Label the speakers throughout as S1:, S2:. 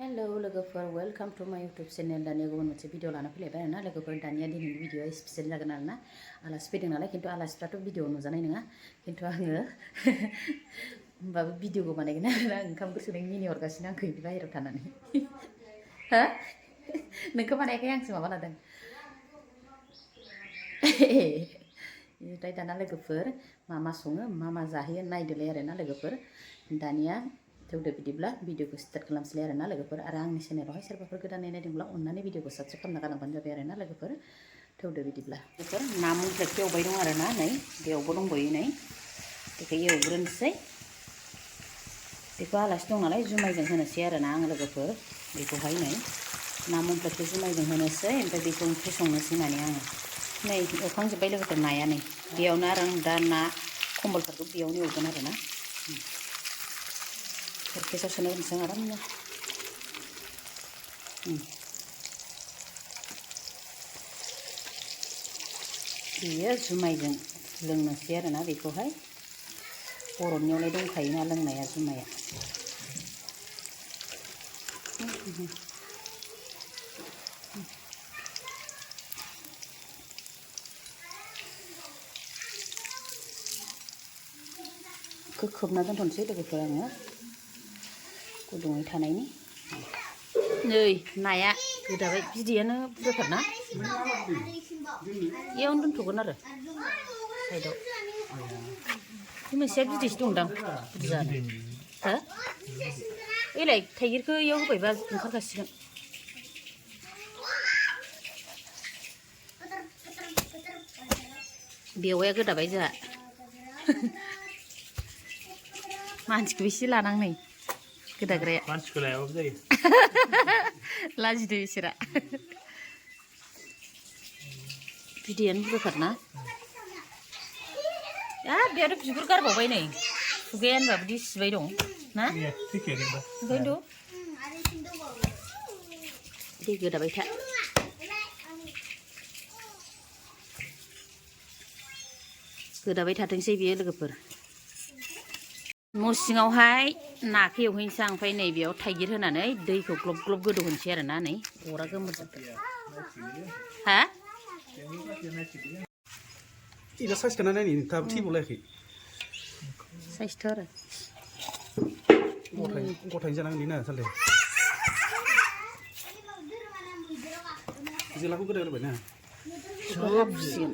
S1: Hello Lwgwphwr, welcome to my YouTube channel. Dania गुबुन मोनसे video लाना फैलायबाय आरोना लोगोफोर दानिया दिनैनि भिडिअआ स्पेसियेल जागोन आरोना आलासि फैदों नालाय खिन्थु आलासिफ्राथ' भिडिअ नुजानाय नङा खिन्थु आङो होमबाबो भिडिअखौ बानायगोन आरोना ओंखाम गुसुजों मिनि हरगासिनो आंखौ बिदि बाहेरायाव थानानै हा नोंखौ बानायाखै आंसो माबा लादों ओमफ्राय दाना लोगोफोर मा सङो मा जाहोयो नायदोलाय आरोना लोगोफोर दानिया थौदो बिदिब्ला भिडिअखौ स्टार्ट खालामसैलाय आरोना लोगोफोर आरो आंनि चेनेलावहाय सोरबाफोर गोदानै नायदोंब्ला अननानै भिडिअखौ साबस्क्राइब खालामना गालांबानो जाबाय आरोना लोगोफोर थौदो बिदिब्ला लोगोफोर ना मुंख्लेबखौ एवबाय दं आरोना नै बेयावबो दंबोयो नै बेखौ एवग्रोनोसै बेखौ आलासि दं नालाय जुमायजों होनोसै आरोना आं लोगोफोर बेखौहाय नै ना मुंख्लेबखौ जुमायजों होनोसै ओमफ्राय बेखौ ओंख्रि संनोसै माने आङो नै एवखांजोब्बाय लोगोफोर नाया नै बेयावनो आरो आं दा ना कम्बलफोरखौ बेयावनो एवगोन आरोना केसाव सोनो होनोसै आरामनो बेयो जुमायजों लोंनोसै आरोना बेखौहाय बर'नियावलाय दंखायोना लोंनाया जुमाया खोबना दोनथ'नोसै लोगोफोर आङो गुदुङै थानायनि नै नाया गोदाबाय बिदैयानो बुरजाथार ना इयावनो दोनथ'गोन आरो साइडआव बे मोनसेया बिदैसो दंदां बुरजानो हो ओइलाय थाइगिरखौ इयाव होबायबा ओंखारखासिगोन बेवाया गोदाबाय जोंहा मानसिखौ एसे लानां नै गोदाग्राया मानसिखौ लायाबाबो जायो लाजिदो इसोरा बिदैयानो बुरजाथार ना बेयावथ' बिगुर गारबावबाय नै खुगाया होनबाबो बिदि सिबाय दं ना ओंखायनोथ' दै गोदाबाय था गोदाबाय थाथोंसै बेयो लोगोफोर न' सिङावहाय नाखौ एवहैनोसै आं ओमफ्राय नै बेयाव थाइगिर होनानै दैखौ ग्लब ग्लब गोदौहोनोसै आरोना नै अरा गोमोर जाबाय हा
S2: इला साइसखौ नायनि नोंथाङाबो थैबावलायाखै
S1: साइसथ' आरो
S2: गथायै जानांगोन ना साले जेलाखौ गोदो होबाय ना
S1: हाबसिगोन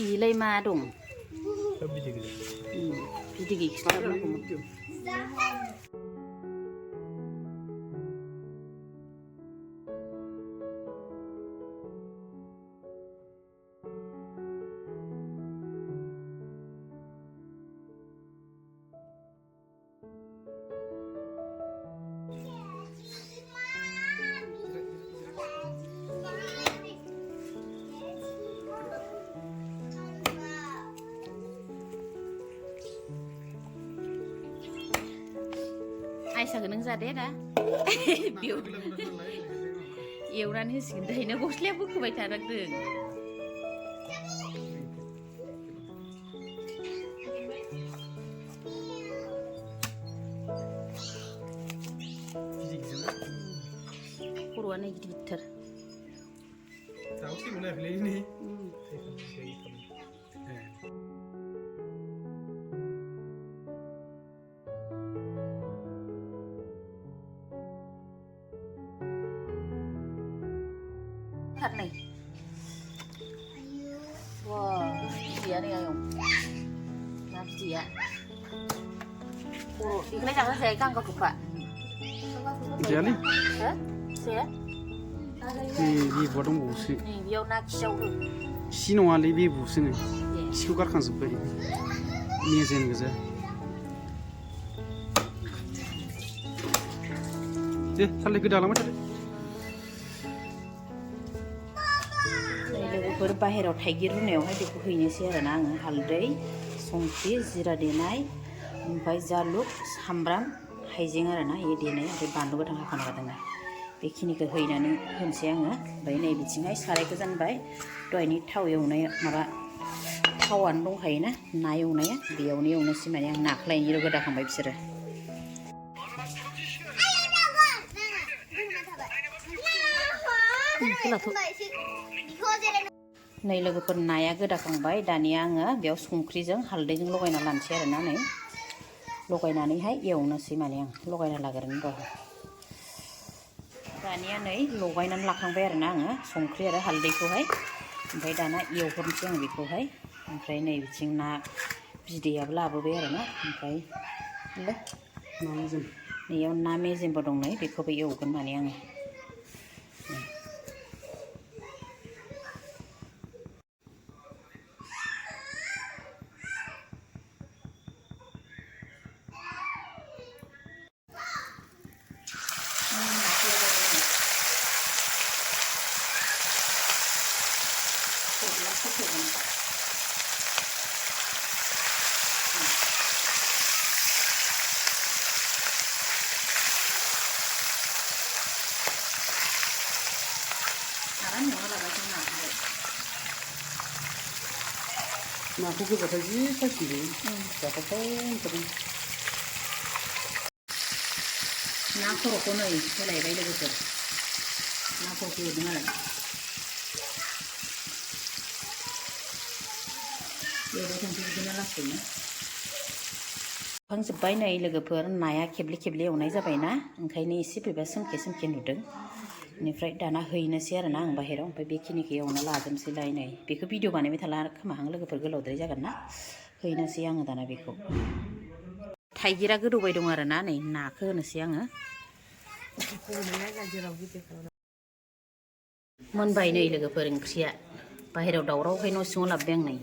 S1: इलाय मा दं बिदै गैखाथारनांगौमोन आइसाखौ नों जादे दा एवनानै होसिगोन दायनो गस्लाया बोखोबाय थानांदों खर'आनो गिदिर गिदिरथार Karnai. Wah, dia nih ayong. Nafsi ya. Oh, ikhlas jangan saya kan kau buka.
S2: Dia nih?
S1: Hah? Saya?
S2: Ini bodong busi.
S1: Nih, biar nak show.
S2: Sino ali bi busi nih. Siku karkan sebagai. Mejem gitu. Deh, saling ke dalam aja deh. लोगोफोर बाहेरायाव थाइगिर रुनायावहाय बेखौ हैनोसै आरोना आङो हालदै संख्रि जिरा देनाय ओमफ्राय जालुक सामब्राम हाइजें आरोना बे देनाय ओमफ्राय बानलु गोथां हाखाना लादोंना बेखिनिखौ हैनानै होनोसै आङो ओमफ्राय नै बिथिंहाय सारायखौ जानबाय दहायनि थाव एवनाय माबा थावानो दंखायोना ना एवनाया बेयावनो एवनोसै माने आं नाखौ लायनो गोदाखांबाय बिसोरो नै लोगोफोर नाया गोदाखांबाय दानिया आङो बेयाव संख्रिजों हालदैजों लगायना लानोसै आरोना नै लगायनानैहाय एवनोसै माने आं लगायना लागोन र' दानिया नै लगायनानै लाखांबाय आरोना आङो संख्रि आरो हालदैखौहाय ओमफ्राय दाना एवहरनोसै आं बेखौहाय ओमफ्राय नै बिथिं ना बिदैयाबो लाबोबाय आरोना ओमफ्राय नैयाव ना मेजेमबो दं नै बेखौबो एवगोन माने आङो
S1: नाखौ गोबाथाय जि सायसियो जाबाथाय ना खर'खौ नै होलायबाय लोगोफोर ना खर'खौ होदों आरो एवबाय थानोसै बिदिनो लासैनो
S2: खांजोब्बाय नै लोगोफोर नाया खेबले खेबले एवनाय जाबायना ओंखायनो एसे बोरैबा सोमखे नुदों बेनिफ्राय दाना हैनोसै आरोना आं बाहेराव ओमफ्राय बेखिनिखौ एवना लाजोबनोसैलाय नै बेखौ भिडिअ बानायबाय थाला खोमाहां लोगोफोर गोलावद्राय जागोन ना हैनोसै आङो दाना बेखौ थाइगिरा गोदौबाय दं आरोना नै नाखौ होनोसै आङो मोनबाय नै लोगोफोर ओंख्रिया बाहेरायाव दावरावखाय न' सिङाव लाबोबाय आं नै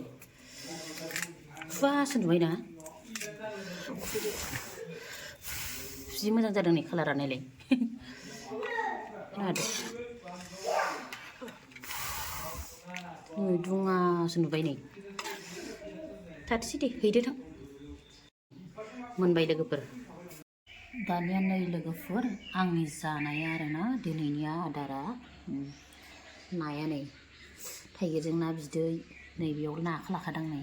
S2: खुवासो नुबायना जि मोजां जादों नै कालारा नायलाय दुङासो नुबाय नै थाथोसै दे हैदो थां मोनबाय लोगोफोर दानिया नै लोगोफोर आंनि जानाया आरोना दिनैनि आदारा नाया नै थाइगिरजों ना बिदै नै बेयाव नाखौ लाखादां नै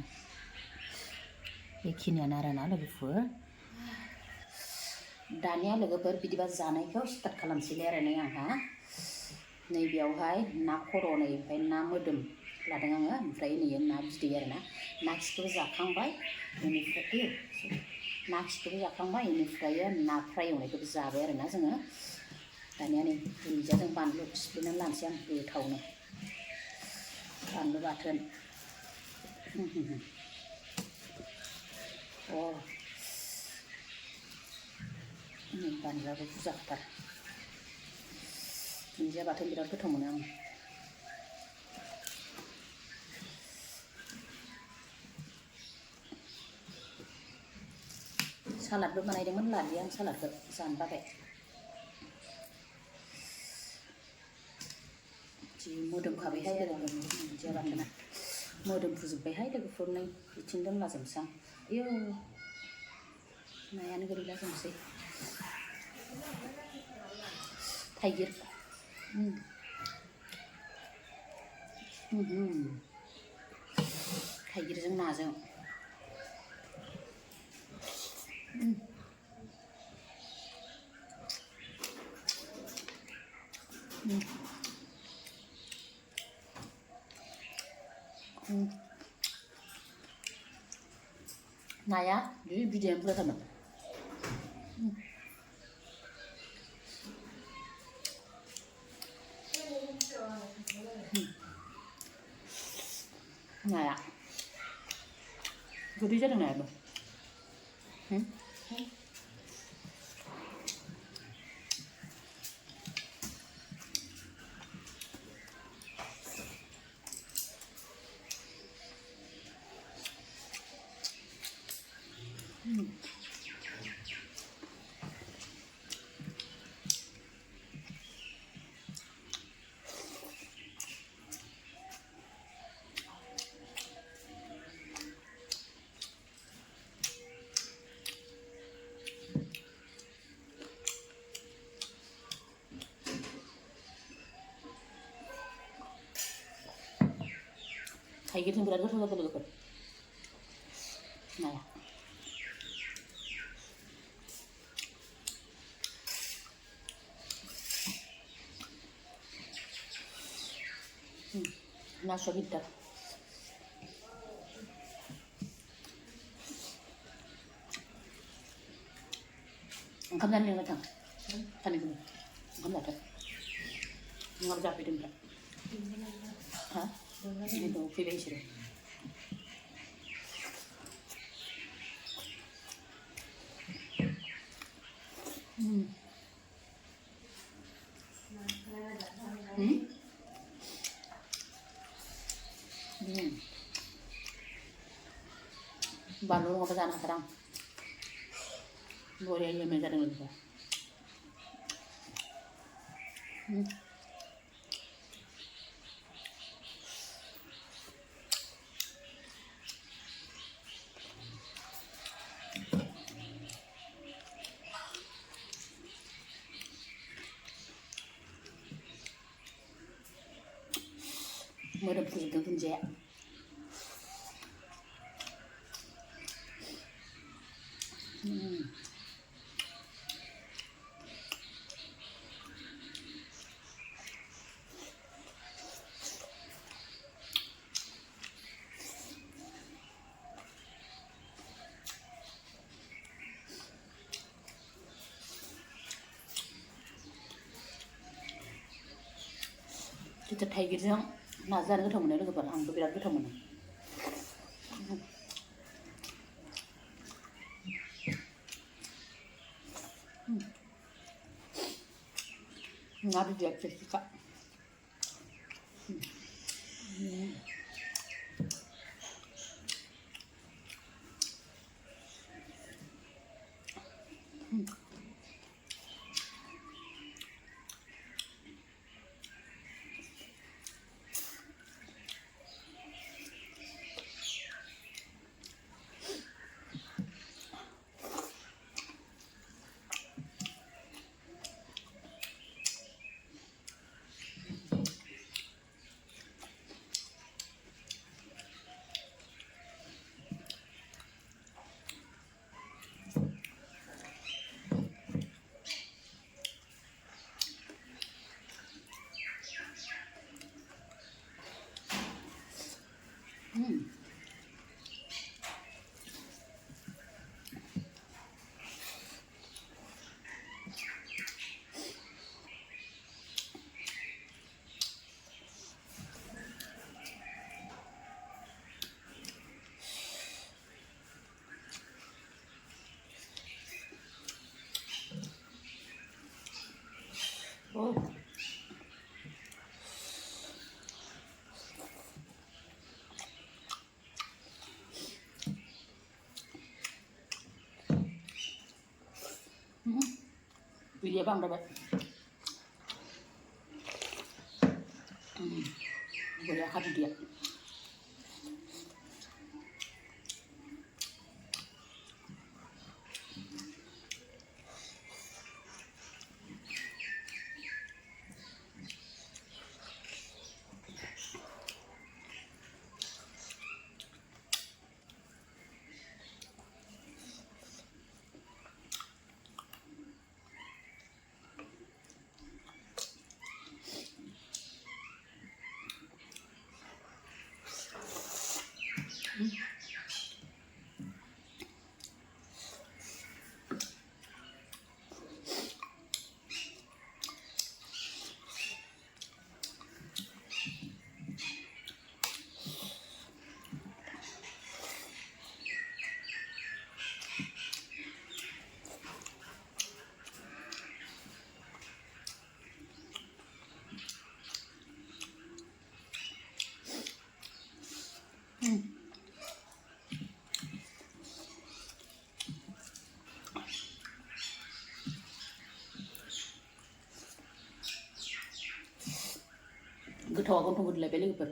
S2: बेखिनियानो आरोना लोगोफोर दानिया लोगोफोर बिदिबा जानायखौ स्टार्ट खालामसैलाय आरो नै आंहा नै बेयावहाय ना खर' नै ओमफ्राय ना मोदोम लादों आङो ओमफ्राय नै ना बिदै आरोना ना खिखौबो जाखांबाय बेनिफ्राय ना खिखौबो जाखांबाय बेनिफ्राय ना फ्राय एवनायखौबो जाबाय आरोना जोङो दानिया नै दुन्दियाजों बानलु सिफ्लेनानै लानोसै आं गोथावनो बानलु बाथोन नै बानलुआबो बुरजाथार दुन्दिया बाथोन बिराद गोथाव मोनो आं सालादबो बानायदोंमोन लालिया आं सालादखौ जानो बाबाय जि मोदोमखाबायहाय लोगोफोर दुन्दिया बाथोना मोदोमफुजोब्बायहाय लोगोफोर नै बिथिं दोनलाजोबनोसै आं आयौ नायानो गोलैला जोबनोसै थाइगिर थाइगिरजों नाजों नाया जि बिदैयानो बुरजाथारमोन नाया गोदै जादों नायाबो थाइगिरजों बिराद गोथाव जादों लोगोफोर नाया
S1: Naso kita. Engkau nanti yang datang. Tadi dulu. Engkau datang. Engkau berapa itu enggak? Hah? Ini tuh pilih sih. Baru ngapa sana sekarang? Boleh aja meja dengan itu. Mới được thử từng dẻ. Kita Thaigir Wngkhri nazarin goथाव मोनो लोगोफोर आंबो बिराद गोथाव मोनो ना बिदैया टेस्टिखा Oh. Video bang dapat. Boleh akan dia. गोथावा गन्थं गोदोलायबाय लोगोफोर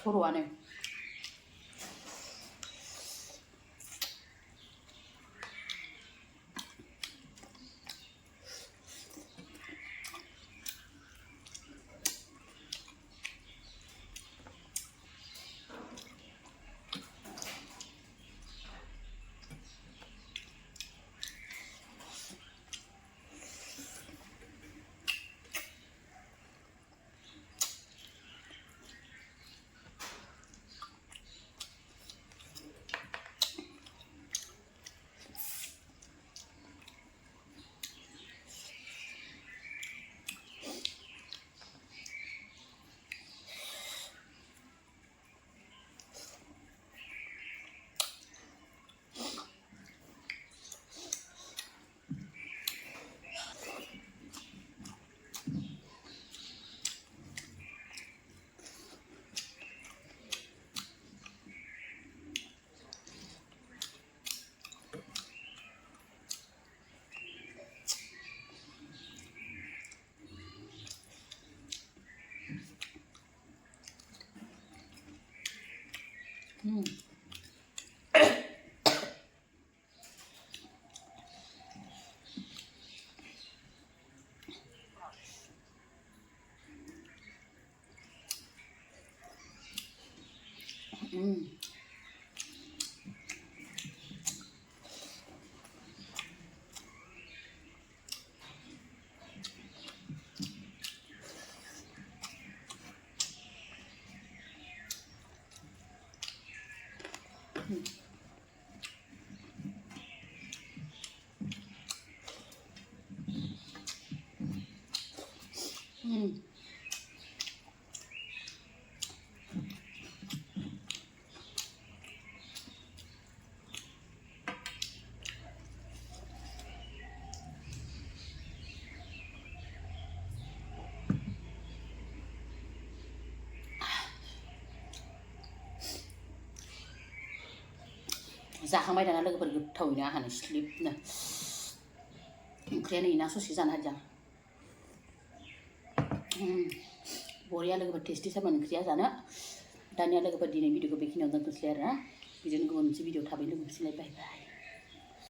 S1: खर'आनो जाखांबाय दाना लोगोफोर गोथावैनो आहानो स्लिपनो ओंख्रिया नै ना ससे जानो हादिया बरिया लोगोफोर टेस्टि सारमोन ओंख्रिया जानो दानिया लोगोफोर दिनै भिडिअखौ बेखिनियावनो दोनथ'सै आरोना बिदिनो गुबुन मोनसे भिडिअ थाबै लोगो मोनफिनलायबाय बाय